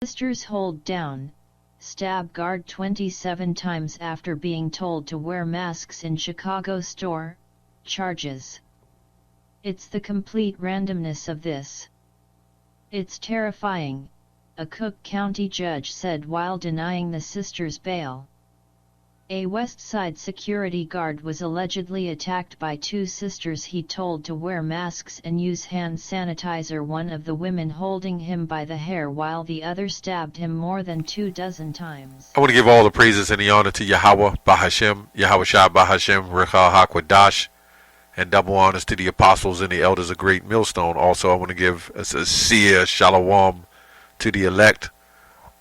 Sisters hold down, stab guard 27 times after being told to wear masks in Chicago store, charges. It's the complete randomness of this. It's terrifying, a Cook County judge said while denying the sisters bail. A West Side security guard was allegedly attacked by two sisters he told to wear masks and use hand sanitizer, one of the women holding him by the hair while the other stabbed him more than 24 times. I want to give all the praises and the honor to Yahweh Bahashem, Yahweh Shah Bahashem, Rechah HaKwadash, and double honors to the apostles and the elders of Great Millstone. Also, I want to give a sincere shalom to the elect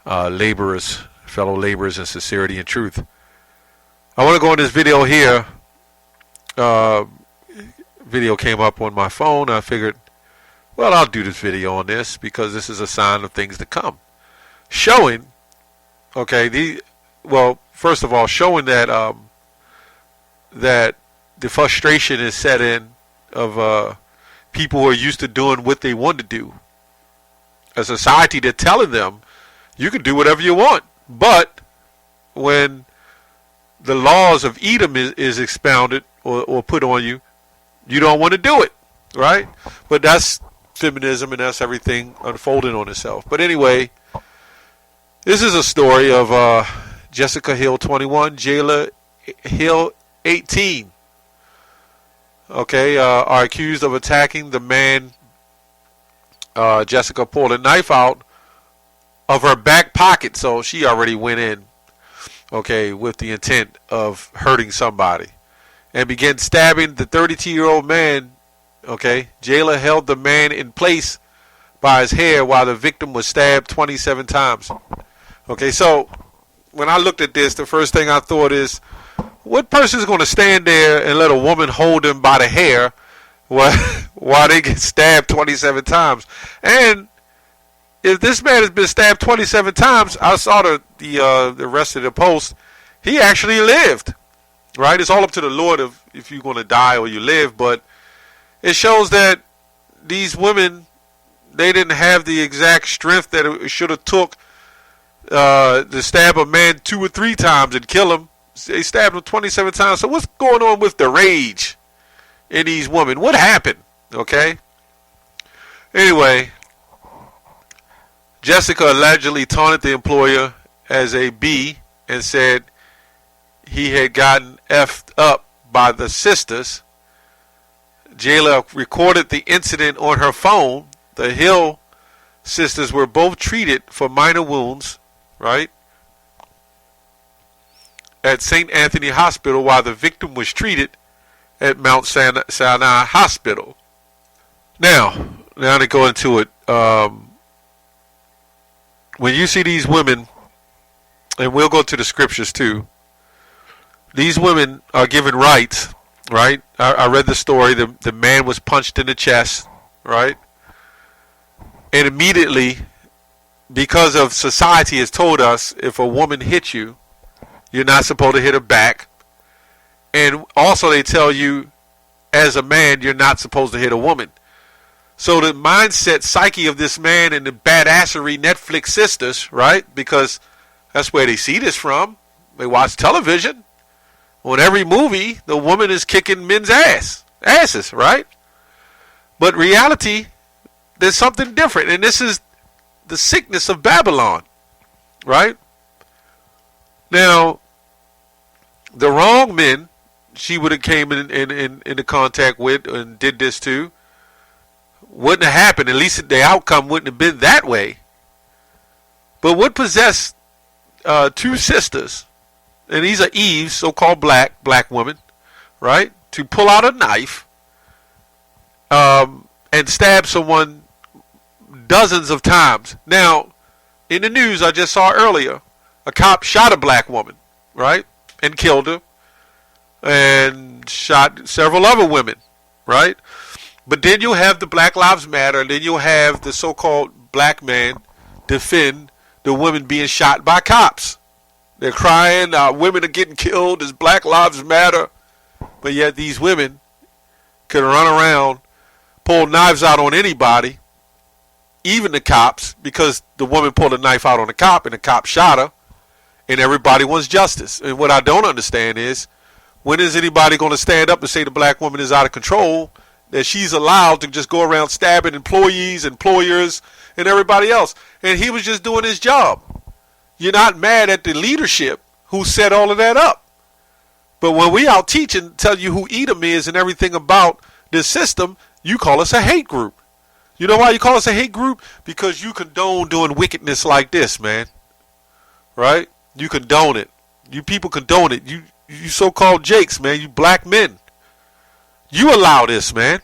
laborers, fellow laborers in sincerity and truth. I want to go in this video here. Video came up on my phone. I figured, well, I'll do this video on this because this is a sign of things to come. Showing, okay, first of all, showing that that the frustration is set in of people who are used to doing what they want to do. A society that's telling them you can do whatever you want, but when the laws of Edom is expounded or put on you, you don't want to do it, right? But that's feminism, and that's everything unfolding on itself. But anyway, this is a story of Jessica Hill 21, Jayla Hill 18. Okay, are accused of attacking the man. Jessica pulled a knife out of her back pocket, so she already went in, okay, with the intent of hurting somebody, and began stabbing the 32-year-old man. Okay, Jayla held the man in place by his hair while the victim was stabbed 27 times. Okay, so when I looked at this, the first thing I thought is, what person is going to stand there and let a woman hold him by the hair while they get stabbed 27 times? And if this man has been stabbed 27 times, I saw the rest of the post, he actually lived, right? It's all up to the Lord if you're going to die or you live, but it shows that these women, they didn't have the exact strength that it should have took to stab a man 2 or 3 times and kill him. They stabbed him 27 times. So what's going on with the rage in these women? What happened? Okay. Anyway, Jessica allegedly taunted the employer as a B and said he had gotten effed up by the sisters. Jayla recorded the incident on her phone. The Hill sisters were both treated for minor wounds, right, at St. Anthony Hospital, while the victim was treated at Mount Sinai Hospital. Now to go into it, when you see these women, and we'll go to the scriptures too, these women are given rights, right? I read the story. The man was punched in the chest, right? And immediately, because of society has told us, if a woman hits you, you're not supposed to hit her back. And also they tell you, as a man, you're not supposed to hit a woman. So the mindset, psyche of this man and the badassery Netflix sisters, right? Because that's where they see this from. They watch television. On every movie, the woman is kicking men's asses, right? But reality, there's something different. And this is the sickness of Babylon, right? Now, the wrong men she would have came into contact with and did this to wouldn't have happened. At least the outcome wouldn't have been that way. But what possessed two sisters, and these are Eves, so-called black women, right, to pull out a knife and stab someone dozens of times. Now, in the news I just saw earlier, a cop shot a black woman, right, and killed her, and shot several other women, right? But then you'll have the Black Lives Matter, and then you'll have the so-called black man defend the women being shot by cops. They're crying, women are getting killed, it's Black Lives Matter. But yet these women can run around, pull knives out on anybody, even the cops, because the woman pulled a knife out on the cop and the cop shot her, and everybody wants justice. And what I don't understand is, when is anybody going to stand up and say the black woman is out of control, that she's allowed to just go around stabbing employees, employers, and everybody else? And he was just doing his job. You're not mad at the leadership who set all of that up. But when we out teaching, tell you who Edom is and everything about this system, you call us a hate group. You know why you call us a hate group? Because you condone doing wickedness like this, man. Right? You condone it. You people condone it. You so-called Jakes, man. You black men. You allow this, man.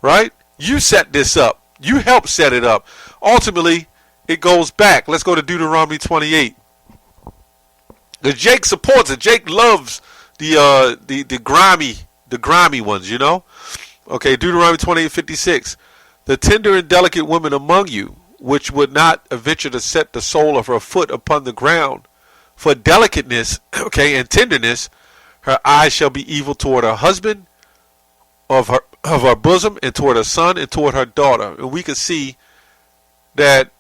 Right? You set this up. You helped set it up. Ultimately, it goes back. Let's go to Deuteronomy 28. The Jake supports it. Jake loves the grimy ones, you know? Okay, Deuteronomy 28:56. The tender and delicate women among you, which would not venture to set the sole of her foot upon the ground, for delicateness, okay, and tenderness, her eyes shall be evil toward her husband of her bosom, and toward her son, and toward her daughter. And we can see that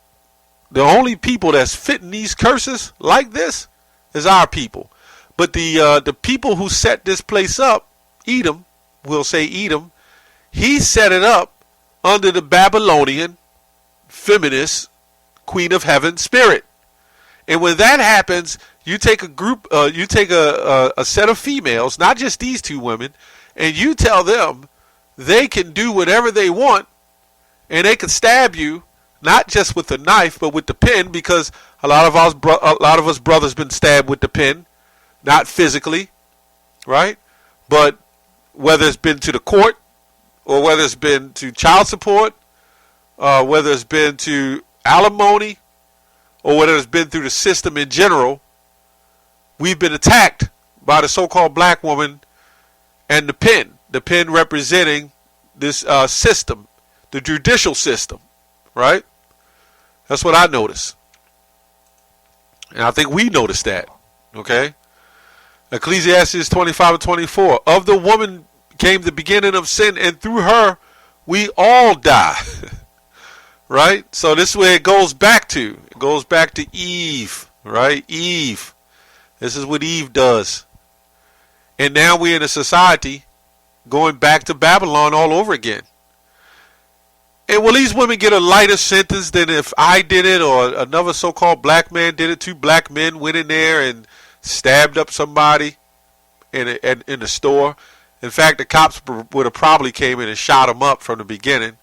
the only people that's fitting these curses like this is our people. But the people who set this place up, Edom, we'll say Edom, he set it up under the Babylonian feminist Queen of Heaven spirit. And when that happens, you take a group, you take a set of females, not just these two women, and you tell them they can do whatever they want, and they can stab you, not just with the knife, but with the pen, because a lot of us brothers been stabbed with the pen, not physically, right? But whether it's been to the court, or whether it's been to child support, whether it's been to alimony, or whether it's been through the system in general, we've been attacked by the so-called black woman and the pen representing this system, the judicial system, right? That's what I noticed. And I think we noticed that, okay? Ecclesiastes 25:24. Of the woman came the beginning of sin, and through her we all die. Right? So this is where it goes back to. It goes back to Eve, right? Eve. This is what Eve does. And now we're in a society going back to Babylon all over again. And will these women get a lighter sentence than if I did it, or another so-called black man did it? Two black men went in there and stabbed up somebody in a store. In fact, the cops would have probably came in and shot them up from the beginning.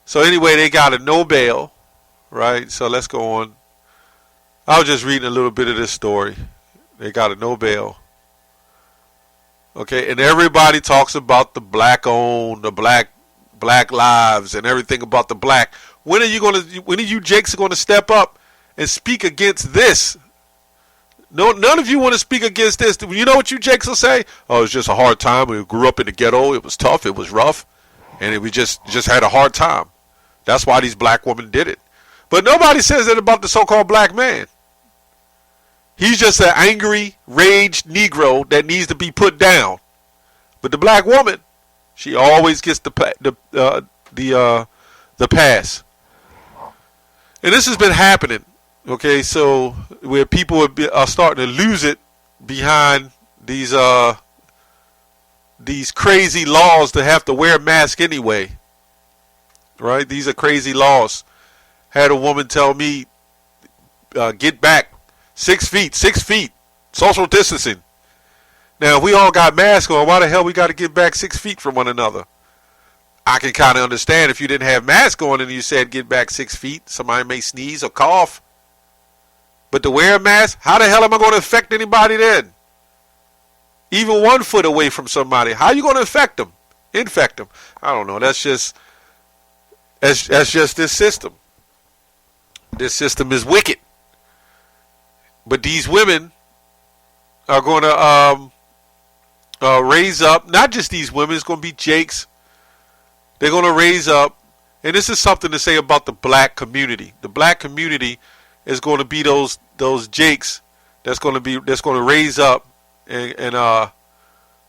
So anyway, they got a no bail, right? So let's go on. I was just reading a little bit of this story. They got a no bail. Okay, and everybody talks about the black owned, the black lives, and everything about the black. When are you Jakes going to step up and speak against this? No, none of you want to speak against this. You know what you Jakes will say? Oh, it's just a hard time. We grew up in the ghetto. It was tough. It was rough. And we just had a hard time. That's why these black women did it. But nobody says that about the so-called black man. He's just an angry, raged Negro that needs to be put down. But the black woman, she always gets the pass. And this has been happening. Okay, so where people are starting to lose it behind these crazy laws to have to wear a mask anyway. Right? These are crazy laws. Had a woman tell me, get back 6 feet, social distancing. Now, if we all got masks on, why the hell we got to get back 6 feet from one another? I can kind of understand if you didn't have masks on and you said get back 6 feet, somebody may sneeze or cough. But to wear a mask, how the hell am I going to affect anybody then? Even 1 foot away from somebody, how are you going to infect them? I don't know. That's just this system. This system is wicked. But these women are going to raise up. Not just these women. It's going to be Jakes. They're going to raise up. And this is something to say about the black community. The black community is going to be those Jakes that's going to raise up and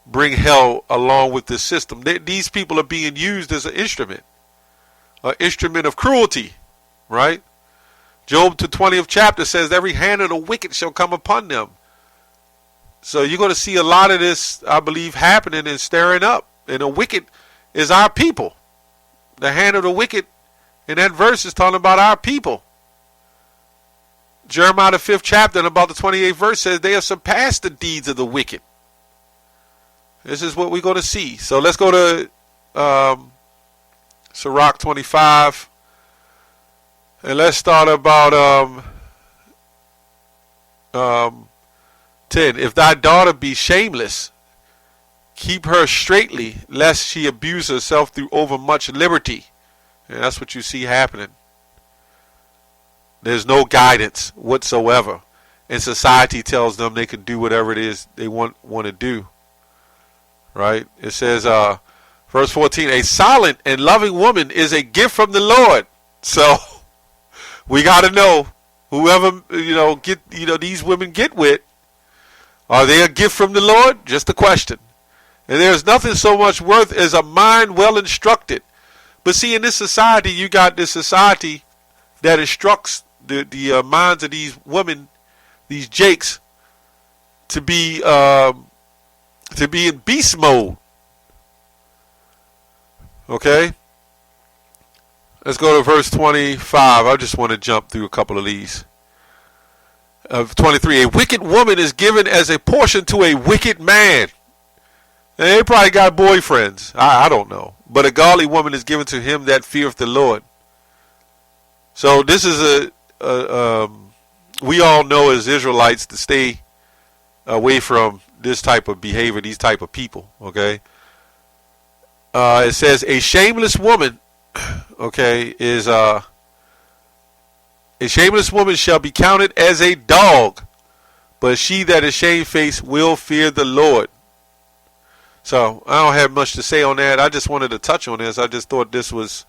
bring hell along with this system. These people are being used as an instrument. an instrument of cruelty, right? Job, the 20th chapter says, every hand of the wicked shall come upon them. So you're going to see a lot of this, I believe, happening and stirring up. And the wicked is our people. The hand of the wicked in that verse is talking about our people. Jeremiah the 5th chapter and about the 28th verse says they have surpassed the deeds of the wicked. This is what we're going to see. So let's go to Sirach 25. And let's start about 10. If thy daughter be shameless, keep her straitly, lest she abuse herself through overmuch liberty. And that's what you see happening. There's no guidance whatsoever. And society tells them they can do whatever it is they want to do. Right? It says, verse 14, a silent and loving woman is a gift from the Lord. So we got to know, whoever, these women get with, are they a gift from the Lord? Just a question. And there's nothing so much worth as a mind well instructed. But see, in this society, you got this society that instructs the minds of these women, these jakes, to be in beast mode. Okay? Let's go to verse 25. I just want to jump through a couple of these. 23. A wicked woman is given as a portion to a wicked man. And they probably got boyfriends. I don't know. But a godly woman is given to him that feareth the Lord. So this is we all know as Israelites to stay away from this type of behavior, these type of people. Okay. It says a shameless woman, okay, is a shameless woman shall be counted as a dog, but she that is shamefaced will fear the Lord. So I don't have much to say on that. I just wanted to touch on this. I just thought this was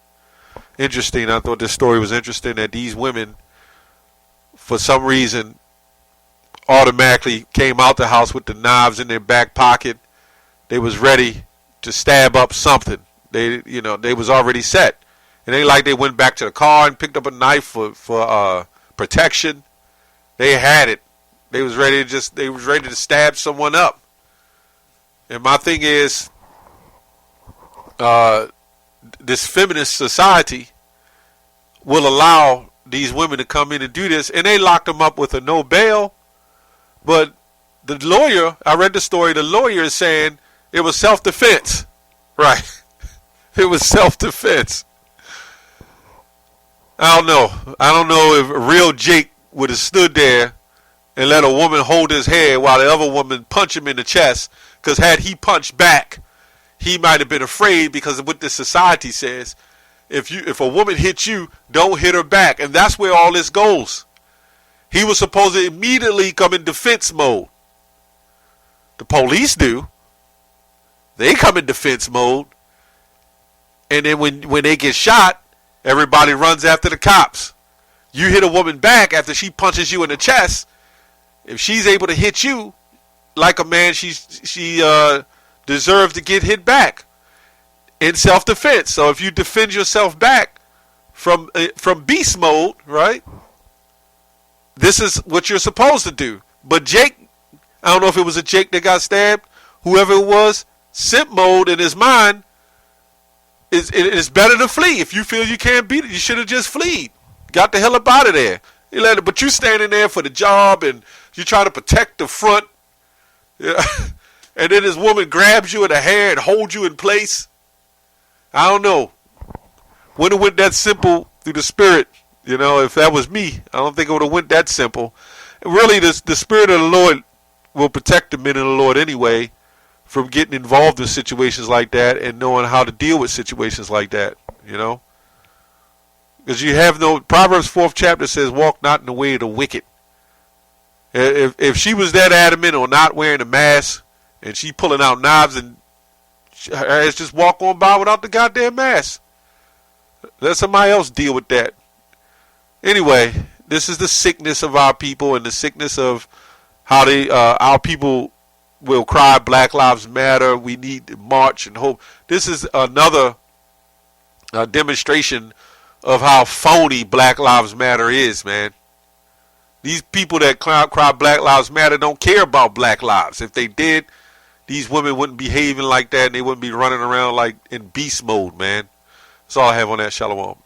interesting. I thought this story was interesting that these women, for some reason, automatically came out the house with the knives in their back pocket. They was ready to stab up something. They was already set. It ain't like they went back to the car and picked up a knife for protection. They had it. They was ready to stab someone up. And my thing is, this feminist society will allow these women to come in and do this, and they locked them up with a no bail. But the lawyer, I read the story, the lawyer is saying it was self-defense. Right. It was self-defense. I don't know if a real Jake would have stood there and let a woman hold his head while the other woman punch him in the chest. Because had he punched back, he might have been afraid because of what this society says. If a woman hits you, don't hit her back. And that's where all this goes. He was supposed to immediately come in defense mode. The police do. They come in defense mode. And then when they get shot, everybody runs after the cops. You hit a woman back after she punches you in the chest. If she's able to hit you like a man, she deserves to get hit back in self-defense. So if you defend yourself back from beast mode, right? This is what you're supposed to do. But Jake, I don't know if it was a Jake that got stabbed, whoever it was, simp mode in his mind is better to flee. If you feel you can't beat it, you should have just fled. Got the hell up out of there. But you standing there for the job and you try to protect the front. Yeah. And then this woman grabs you in the hair and holds you in place. I don't know. Wouldn't have went that simple through the spirit. If that was me, I don't think it would have went that simple. Really, the spirit of the Lord will protect the men of the Lord anyway from getting involved in situations like that and knowing how to deal with situations like that, Because you have Proverbs 4th chapter says, walk not in the way of the wicked. If she was that adamant on not wearing a mask and she pulling out knives and just walk on by without the goddamn mask. Let somebody else deal with that. Anyway, this is the sickness of our people and the sickness of how our people will cry Black Lives Matter. We need to march and hope. This is another a demonstration of how phony Black Lives Matter is, man. These people that cry Black Lives Matter don't care about black lives. If they did, these women wouldn't be behaving like that, and they wouldn't be running around like in beast mode, man. That's all I have on that. Shalom.